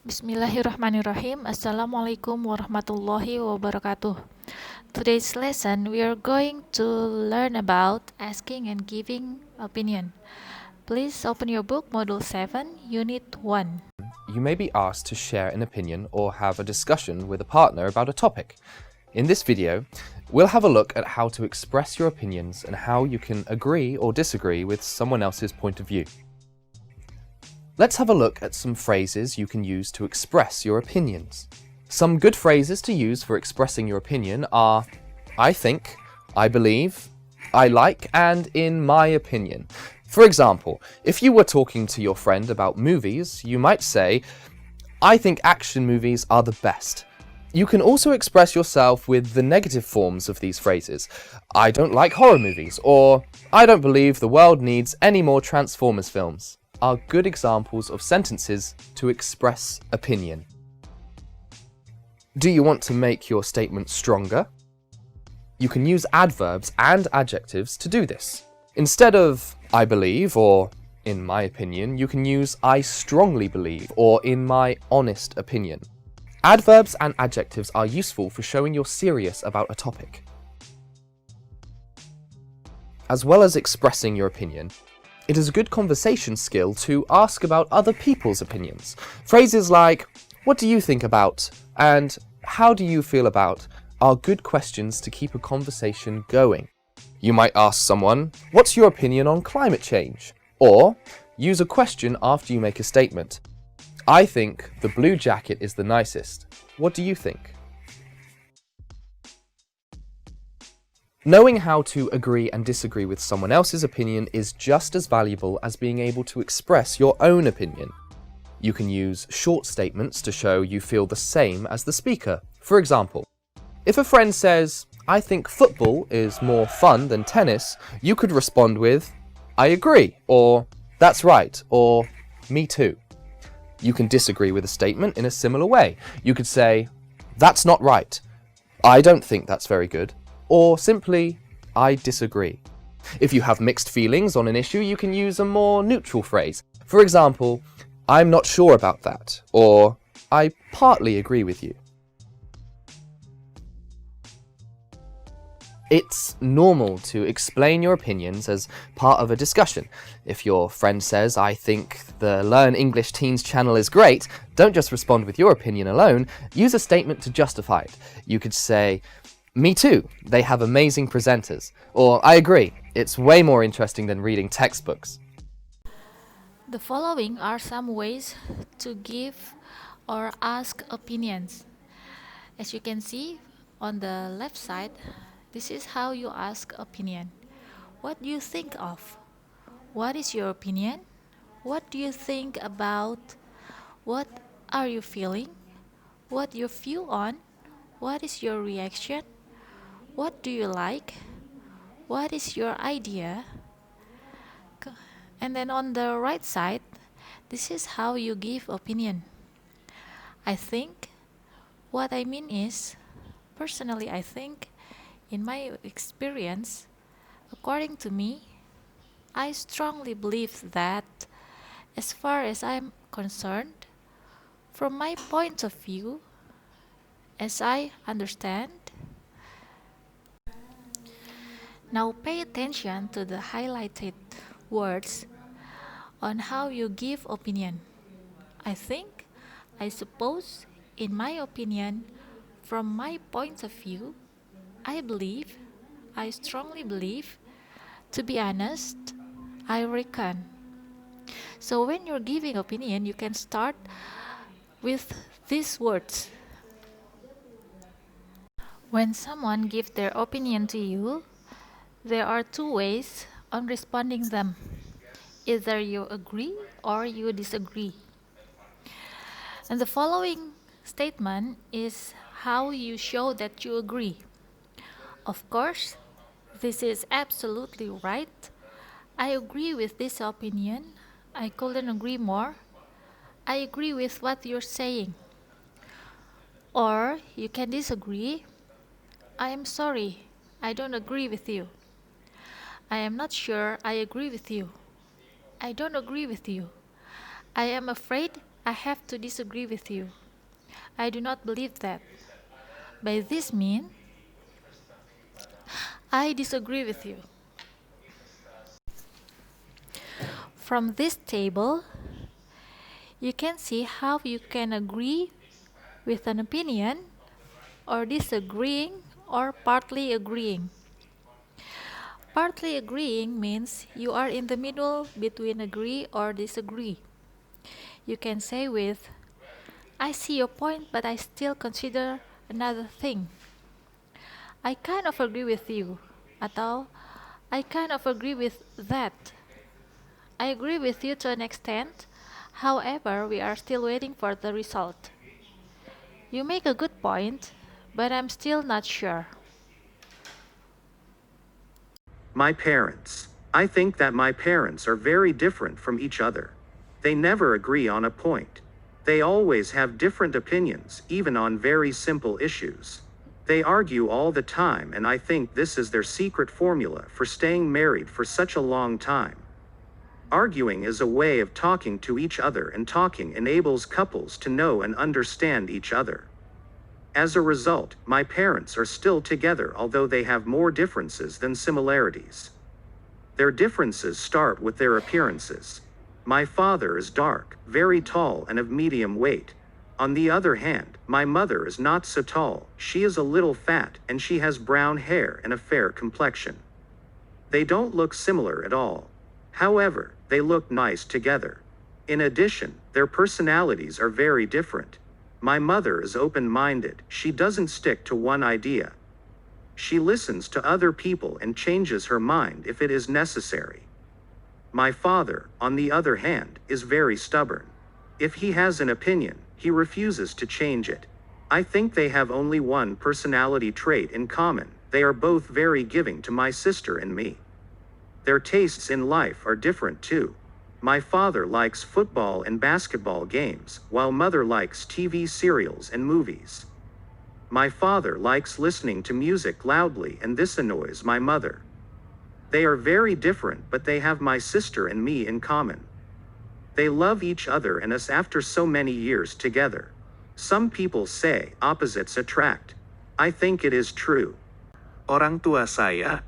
Bismillahirrahmanirrahim. Assalamualaikum warahmatullahi wabarakatuh. Today's lesson we are going to learn about asking and giving opinion. Please open your book, Modul 7, Unit 1. You may be asked to share an opinion or have a discussion with a partner about a topic. In this video, we'll have a look at how to express your opinions and how you can agree or disagree with someone else's point of view. Let's have a look at some phrases you can use to express your opinions. Some good phrases to use for expressing your opinion are I think, I believe, I like, and in my opinion. For example, if you were talking to your friend about movies, you might say, I think action movies are the best. You can also express yourself with the negative forms of these phrases. I don't like horror movies, or I don't believe the world needs any more Transformers films, are good examples of sentences to express opinion. Do you want to make your statement stronger? You can use adverbs and adjectives to do this. Instead of I believe or in my opinion, you can use I strongly believe or in my honest opinion. Adverbs and adjectives are useful for showing you're serious about a topic. As well as expressing your opinion, it is a good conversation skill to ask about other people's opinions. Phrases like, what do you think about? And how do you feel about? Are good questions to keep a conversation going. You might ask someone, what's your opinion on climate change? Or use a question after you make a statement. I think the blue jacket is the nicest. What do you think? Knowing how to agree and disagree with someone else's opinion is just as valuable as being able to express your own opinion. You can use short statements to show you feel the same as the speaker. For example, if a friend says, I think football is more fun than tennis, you could respond with, I agree, or that's right, or me too. You can disagree with a statement in a similar way. You could say, that's not right, I don't think that's very good, or simply, I disagree. If you have mixed feelings on an issue, you can use a more neutral phrase. For example, I'm not sure about that, or I partly agree with you. It's normal to explain your opinions as part of a discussion. If your friend says, I think the Learn English Teens channel is great, don't just respond with your opinion alone, use a statement to justify it. You could say, me too, they have amazing presenters. Or, I agree, it's way more interesting than reading textbooks. The following are some ways to give or ask opinions. As you can see on the left side, this is how you ask opinion. What do you think of? What is your opinion? What do you think about? What are you feeling? What your view on? What is your reaction? What do you like? What is your idea? And then on the right side, this is how you give opinion. I think, what I mean is, personally I think, in my experience, according to me, I strongly believe that, as far as I'm concerned, from my point of view, as I understand. Now pay attention to the highlighted words on how you give opinion. I think, I suppose, in my opinion, from my point of view, I believe, I strongly believe, to be honest, I reckon. So when you're giving opinion, you can start with these words. When someone gives their opinion to you, there are two ways on responding them. Either you agree or you disagree. And the following statement is how you show that you agree. Of course, this is absolutely right. I agree with this opinion. I couldn't agree more. I agree with what you're saying. Or you can disagree. I am sorry, I don't agree with you. I am not sure I agree with you. I don't agree with you. I am afraid I have to disagree with you. I do not believe that. By this mean, I disagree with you. From this table, you can see how you can agree with an opinion or disagreeing or partly agreeing. Partly agreeing means you are in the middle between agree or disagree. You can say with, I see your point, but I still consider another thing. I kind of agree with you. Atau, I kind of agree with that. I agree with you to an extent. However, we are still waiting for the result. You make a good point, but I'm still not sure. My parents. I think that my parents are very different from each other. They never agree on a point. They always have different opinions, even on very simple issues. They argue all the time, and I think this is their secret formula for staying married for such a long time. Arguing is a way of talking to each other, and talking enables couples to know and understand each other. As a result, my parents are still together, although they have more differences than similarities. Their differences start with their appearances. My father is dark, very tall, and of medium weight. On the other hand, my mother is not so tall, she is a little fat, and she has brown hair and a fair complexion. They don't look similar at all. However, they look nice together. In addition, their personalities are very different. My mother is open-minded, she doesn't stick to one idea. She listens to other people and changes her mind if it is necessary. My father, on the other hand, is very stubborn. If he has an opinion, he refuses to change it. I think they have only one personality trait in common. They are both very giving to my sister and me. Their tastes in life are different too. My father likes football and basketball games, while mother likes TV serials and movies. My father likes listening to music loudly, and this annoys my mother. They are very different, but they have my sister and me in common. They love each other and us after so many years together. Some people say opposites attract. I think it is true. Orang tua saya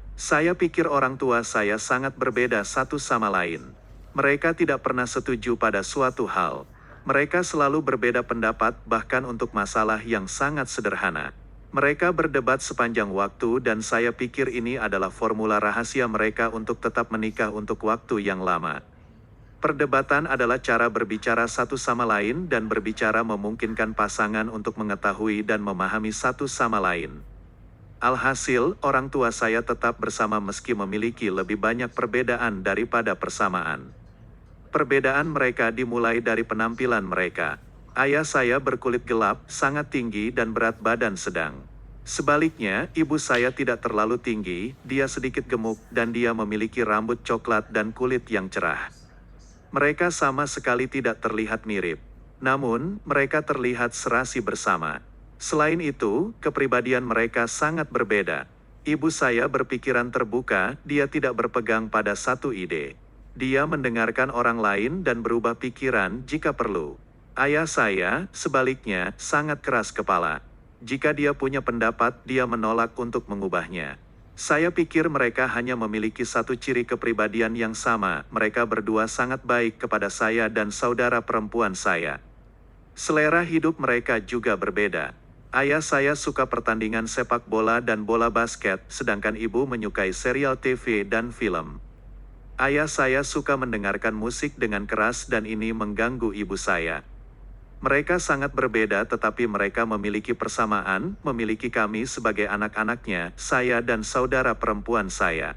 pikir orang tua saya sangat berbeda satu sama lain. Mereka tidak pernah setuju pada suatu hal. Mereka selalu berbeda pendapat, bahkan untuk masalah yang sangat sederhana. Mereka berdebat sepanjang waktu, dan saya pikir ini adalah formula rahasia mereka untuk tetap menikah untuk waktu yang lama. Perdebatan adalah cara berbicara satu sama lain dan berbicara memungkinkan pasangan untuk mengetahui dan memahami satu sama lain. Alhasil, orang tua saya tetap bersama meski memiliki lebih banyak perbedaan daripada persamaan. Perbedaan mereka dimulai dari penampilan mereka. Ayah saya berkulit gelap, sangat tinggi dan berat badan sedang. Sebaliknya, ibu saya tidak terlalu tinggi, dia sedikit gemuk, dan dia memiliki rambut coklat dan kulit yang cerah. Mereka sama sekali tidak terlihat mirip. Namun, mereka terlihat serasi bersama. Selain itu, kepribadian mereka sangat berbeda. Ibu saya berpikiran terbuka, dia tidak berpegang pada satu ide. Dia mendengarkan orang lain dan berubah pikiran jika perlu. Ayah saya, sebaliknya, sangat keras kepala. Jika dia punya pendapat, dia menolak untuk mengubahnya. Saya pikir mereka hanya memiliki satu ciri kepribadian yang sama. Mereka berdua sangat baik kepada saya dan saudara perempuan saya. Selera hidup mereka juga berbeda. Ayah saya suka pertandingan sepak bola dan bola basket, sedangkan ibu menyukai serial TV dan film. Ayah saya suka mendengarkan musik dengan keras dan ini mengganggu ibu saya. Mereka sangat berbeda, tetapi mereka memiliki persamaan, memiliki kami sebagai anak-anaknya, saya dan saudara perempuan saya.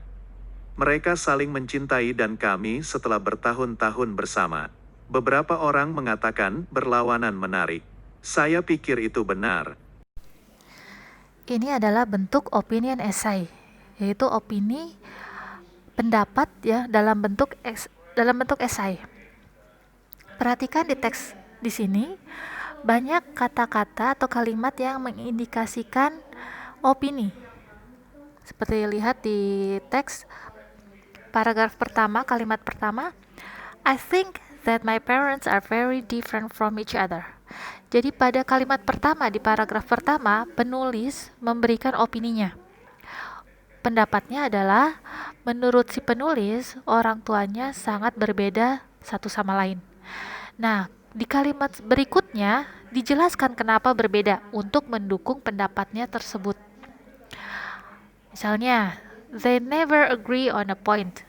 Mereka saling mencintai dan kami setelah bertahun-tahun bersama. Beberapa orang mengatakan berlawanan menarik. Saya pikir itu benar. Ini adalah bentuk opinion essay, yaitu opini pendapat ya dalam bentuk esai. Perhatikan di teks di sini banyak kata-kata atau kalimat yang mengindikasikan opini. Seperti lihat di teks paragraf pertama, kalimat pertama, I think that my parents are very different from each other. Jadi pada kalimat pertama di paragraf pertama, penulis memberikan opininya. Pendapatnya adalah, menurut si penulis, orang tuanya sangat berbeda satu sama lain. Nah, di kalimat berikutnya dijelaskan kenapa berbeda untuk mendukung pendapatnya tersebut. Misalnya, they never agree on a point.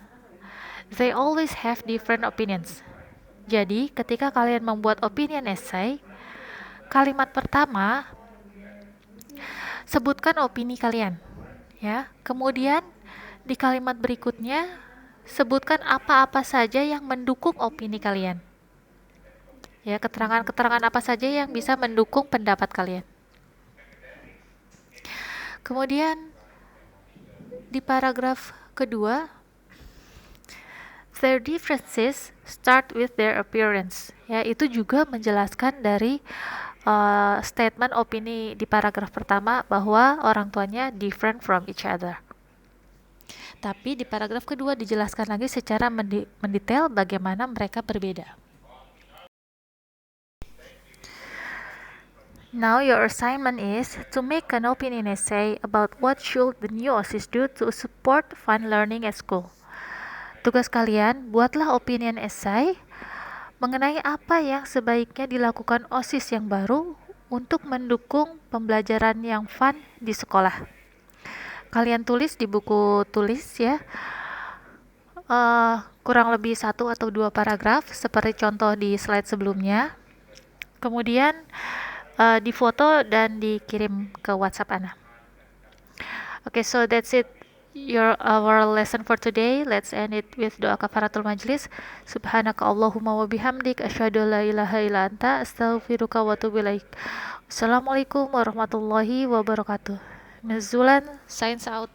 They always have different opinions. Jadi, ketika kalian membuat opinion essay, kalimat pertama sebutkan opini kalian, ya. Kemudian di kalimat berikutnya sebutkan apa-apa saja yang mendukung opini kalian. Ya, keterangan-keterangan apa saja yang bisa mendukung pendapat kalian. Kemudian di paragraf kedua, their differences start with their appearance. Ya, itu juga menjelaskan dari statement opini di paragraf pertama bahwa orang tuanya different from each other. Tapi di paragraf kedua dijelaskan lagi secara mendetail bagaimana mereka berbeda. Now your assignment is to make an opinion essay about what should the new OSIS do to support fun learning at school. Tugas kalian, buatlah opinion essay mengenai apa yang sebaiknya dilakukan OSIS yang baru untuk mendukung pembelajaran yang fun di sekolah. Kalian tulis di buku tulis ya, kurang lebih 1 atau 2 paragraf seperti contoh di slide sebelumnya. Kemudian difoto dan dikirim ke WhatsApp Ana. Okay, so that's it. Our lesson for today. Let's end it with doa kafaratul majlis. Subhanaka Allahumma wa bihamdik asyhadu an la ilaha illa anta astaghfiruka wa atubu ilaik. Assalamualaikum warahmatullahi wabarakatuh. Ms. Wulan, signs out.